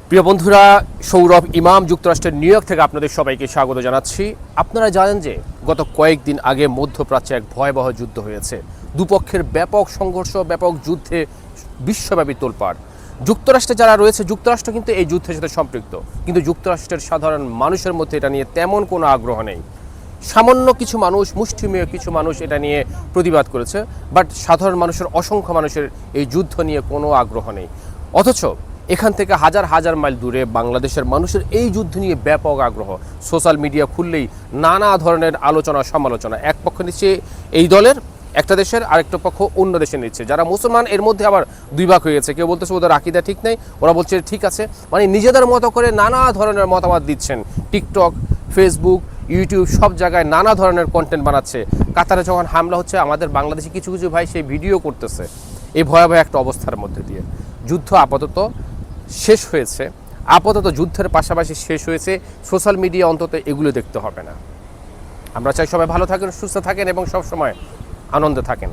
প্রিয় বন্ধুরা, সৌরভ ইমাম যুক্তরাষ্ট্রের নিউ ইয়র্ক থেকে আপনাদের সবাইকে স্বাগত জানাচ্ছি। আপনারা জানেন যে গত কয়েকদিন আগে মধ্যপ্রাচ্যে এক ভয়াবহ যুদ্ধ হয়েছে। দুপক্ষের ব্যাপক সংঘর্ষ, ব্যাপক যুদ্ধে বিশ্বব্যাপী তোলপাড়। যুক্তরাষ্ট্রে যারা রয়েছে, যুক্তরাষ্ট্র কিন্তু এই যুদ্ধের সাথে সম্পৃক্ত, কিন্তু যুক্তরাষ্ট্রের সাধারণ মানুষের মধ্যে এটা নিয়ে তেমন কোনো আগ্রহ নেই। সামান্য কিছু মানুষ, মুষ্টিমেয় কিছু মানুষ এটা নিয়ে প্রতিবাদ করেছে, বাট সাধারণ মানুষের, অসংখ্য মানুষের এই যুদ্ধ নিয়ে কোনো আগ্রহ নেই। অথচ এখান থেকে হাজার হাজার মাইল দূরে বাংলাদেশের মানুষের এই যুদ্ধ নিয়ে ব্যাপক আগ্রহ। সোশ্যাল মিডিয়া খুললেই নানা ধরনের আলোচনা, সমালোচনা। এক পক্ষ নিচ্ছে এই দলের একটা দেশের, আরেকটা পক্ষ অন্য দেশে নিচ্ছে। যারা মুসলমান এর মধ্যে আবার দুই ভাগ হয়ে গেছে। কেউ বলতেছে ওদের আকীদা ঠিক নেই, ওরা বলছে ঠিক আছে। মানে নিজেদের মতো করে নানা ধরনের মতামত দিচ্ছেন। টিকটক, ফেসবুক, ইউটিউব সব জায়গায় নানা ধরনের কন্টেন্ট বানাচ্ছে। কাতারে যখন হামলা হচ্ছে, আমাদের বাংলাদেশি কিছু কিছু ভাই সেই ভিডিও করতেছে। এই ভয়াবহ একটা অবস্থার মধ্যে দিয়ে যুদ্ধ আপাতত শেষ হয়েছে। আপাতত যুদ্ধের পাশাপাশি শেষ হয়েছে। সোশ্যাল মিডিয়া অন্তত এগুলো দেখতে হবে না। আমরা চাই সবাই ভালো থাকেন, সুস্থ থাকেন এবং সবসময় আনন্দে থাকেন।